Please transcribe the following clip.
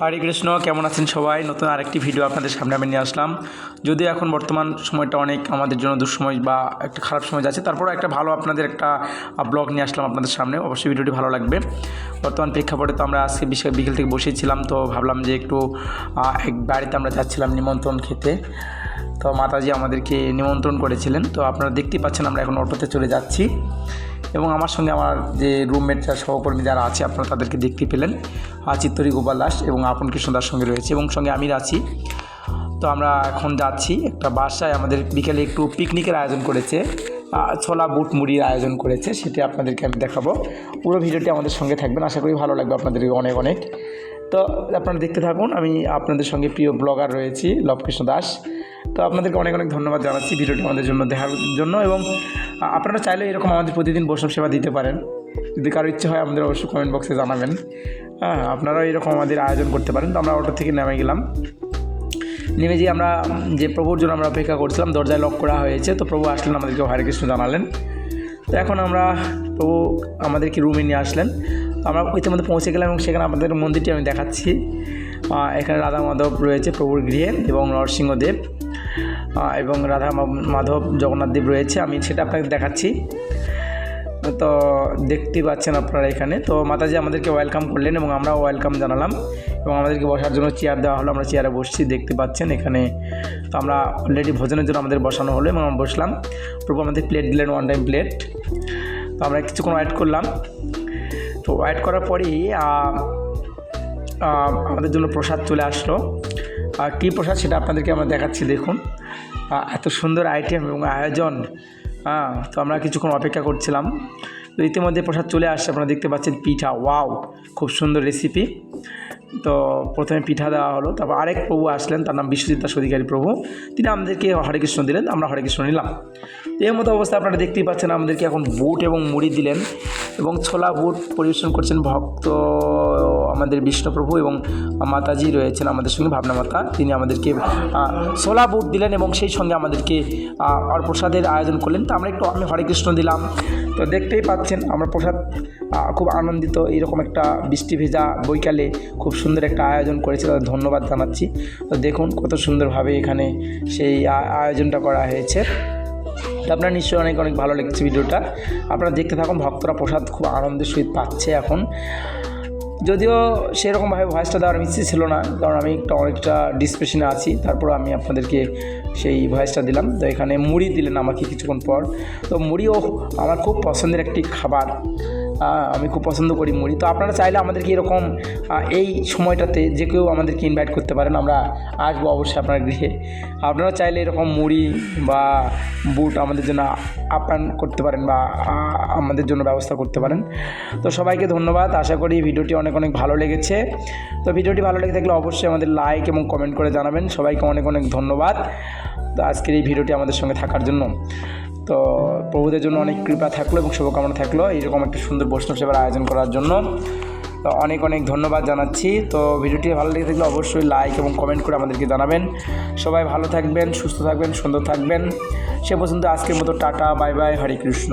হরে কৃষ্ণ। কেমন আছেন সবাই? নতুন আরেকটি ভিডিও আপনাদের সামনে আমি নিয়ে আসলাম। যদিও এখন বর্তমান সময়টা অনেক আমাদের জন্য দুঃসময় বা একটা খারাপ সময় যাচ্ছে, তারপরেও একটা ভালো আপনাদের একটা ব্লগ নিয়ে আসলাম আপনাদের সামনে। অবশ্যই ভিডিওটি ভালো লাগবে। বর্তমান প্রেক্ষাপটে তো আমরা আজকে বিকেল থেকে বসেছিলাম, তো ভাবলাম যে একটু এক বাড়িতে আমরা যাচ্ছিলাম নিমন্ত্রণ খেতে। তো মাতাজি আমাদেরকে নিমন্ত্রণ করেছিলেন। তো আপনারা দেখতেই পাচ্ছেন আমরা এখন অটোতে চলে যাচ্ছি, এবং আমার সঙ্গে আমার যে রুমমেট সহকর্মী যারা আছে আপনারা তাদেরকে দেখতে পেলেন। চিত্তরী গোপাল দাস এবং আপন কৃষ্ণ দাস সঙ্গে রয়েছে, এবং সঙ্গে আমির আছি। তো আমরা এখন যাচ্ছি একটা বাসায়, আমাদের বিকেলে একটু পিকনিকের আয়োজন করেছে, ছোলা বুট মুড়ির আয়োজন করেছে, সেটি আপনাদেরকে আমি দেখাবো। পুরো ভিডিওটি আমাদের সঙ্গে থাকবেন, আশা করি ভালো লাগবে আপনাদের অনেক অনেক। তো আপনারা দেখতে থাকুন। আমি আপনাদের সঙ্গে প্রিয় ব্লগার রয়েছি লবকৃষ্ণ দাস। তো আপনাদেরকে অনেক অনেক ধন্যবাদ জানাচ্ছি ভিডিওটি আমাদের জন্য দেখার জন্য, এবং আপনারা চাইলে এরকম আমাদের প্রতিদিন বৈষ্ণব সেবা দিতে পারেন। যদি কারো ইচ্ছে হয় আমাদের অবশ্যই কমেন্ট বক্সে জানাবেন। আপনারাও এরকম আমাদের আয়োজন করতে পারেন। তো আমরা অটো থেকে নেমে গেলাম। নেমে যেয়ে আমরা যে প্রভুর জন্য আমরা অপেক্ষা করছিলাম, দরজায় লক করা হয়েছে। তো প্রভু আসলেন, আমাদেরকে হরে কৃষ্ণ জানালেন। তো এখন আমরা প্রভু আমাদেরকে রুমে নিয়ে আসলেন। আমরা ইতিমধ্যে পৌঁছে গেলাম, এবং সেখানে আমাদের মন্দিরটি আমি দেখাচ্ছি। এখানে রাধা মাধব রয়েছে প্রভুর গৃহে, এবং নরসিংহদেব এবং রাধা মাধব জগন্নাথ দেব রয়েছে। আমি সেটা আপনাকে দেখাচ্ছি। তো দেখতেই পাচ্ছেন আপনারা এখানে। তো মাতাজি আমাদেরকে ওয়েলকাম করলেন, এবং আমরাও ওয়েলকাম জানালাম, এবং আমাদেরকে বসার জন্য চেয়ার দেওয়া হলো। আমরা চেয়ারে বসছি, দেখতে পাচ্ছেন এখানে। তো আমরা অলরেডি ভোজনের জন্য আমাদের বসানো হলো, এবং আমরা বসলাম। প্রভু আমাদের প্লেট দিলেন, ওয়ান টাইম প্লেট। তো আমরা কিছুক্ষণ ওয়েট করলাম। তো ওয়েট করার পরেই আমাদের জন্য প্রসাদ চলে আসলো। কী প্রসাদ সেটা আপনাদেরকে আমরা দেখাচ্ছি, দেখুন। এত সুন্দর আইটেম এবং আয়োজন। তো আমরা কিছুক্ষণ অপেক্ষা করছিলাম। তো ইতিমধ্যে প্রসাদ চলে আসছে, আপনারা দেখতে পাচ্ছেন পিঠা। ওয়াও, খুব সুন্দর রেসিপি। তো প্রথমে পিঠা দেওয়া হলো, তারপর আরেক প্রভু আসলেন, তার নাম বিশ্বজিৎ দাস অধিকারী প্রভু। তিনি আমাদেরকে হরে কৃষ্ণ দিলেন, আমরা হরে কৃষ্ণ নিলাম। তো এর মতো অবস্থা আপনারা দেখতেই পাচ্ছেন। আমাদেরকে এখন বুট এবং মুড়ি দিলেন, এবং ছোলা বুট পরিবেশন করছেন ভক্ত আমাদের বিষ্ণুপ্রভু, এবং মাতাজি রয়েছেন আমাদের সঙ্গে, ভাবনা মাতা। তিনি আমাদেরকে ছোলা বুট দিলেন, এবং সেই সঙ্গে আমাদেরকে আর প্রসাদের আয়োজন করলেন। তো আমি হরে কৃষ্ণ দিলাম। তো দেখতেই পাচ্ছেন আমরা প্রসাদ খুব আনন্দিত। এইরকম একটা বৃষ্টি ভেজা বৈকালে খুব সুন্দর একটা আয়োজন করেছে, তাদের ধন্যবাদ জানাচ্ছি। তো দেখুন কত সুন্দরভাবে এখানে সেই আয়োজনটা করা হয়েছে। তো আপনার নিশ্চয়ই অনেক অনেক ভালো লেগেছে ভিডিওটা। আপনারা দেখতে থাকুন। ভক্তরা প্রসাদ খুব আনন্দের সহিত পাচ্ছে এখন। যদিও সেরকমভাবে ভয়েসটা দেওয়ার ইচ্ছে ছিল না, কারণ আমি অনেকটা ডিসপ্রেশনে আছি। তারপর আমি আপনাদেরকে সেই ভয়েসটা দিলাম। তো এখানে মুড়ি দিলেন আমাকে কিছুক্ষণ পর। তো মুড়িও আমার খুব পছন্দের একটি খাবার, আমি খুব পছন্দ করি মুড়ি। তো আপনারা চাইলে আমাদেরকে এরকম এই সময়টাতে যে কেউ আমাদেরকে ইনভাইট করতে পারেন, আমরা আসবো অবশ্যই আপনার গৃহে। আপনারা চাইলে এরকম মুড়ি বা বুট আমাদের জন্য আপ্যায়ন করতে পারেন, বা আমাদের জন্য ব্যবস্থা করতে পারেন। তো সবাইকে ধন্যবাদ। আশা করি ভিডিওটি অনেক অনেক ভালো লেগেছে। তো ভিডিওটি ভালো লেগে থাকলে অবশ্যই আমাদের লাইক এবং কমেন্ট করে জানাবেন। সবাইকে অনেক অনেক ধন্যবাদ তো আজকের এই ভিডিওটি আমাদের সঙ্গে থাকার জন্য। তো প্রভুদের জন্য অনেক কৃপা থাকলো এবং শুভকামনা থাকলো এইরকম একটা সুন্দর বৈষ্ণব সেবার আয়োজন করার জন্য। তো অনেক অনেক ধন্যবাদ জানাচ্ছি। তো ভিডিওটি ভালো লেগে থাকলে অবশ্যই লাইক এবং কমেন্ট করে আমাদেরকে জানাবেন। সবাই ভালো থাকবেন, সুস্থ থাকবেন, সুন্দর থাকবেন। সে পর্যন্ত আজকের মতো টাটা, বাই বাই, হরে কৃষ্ণ।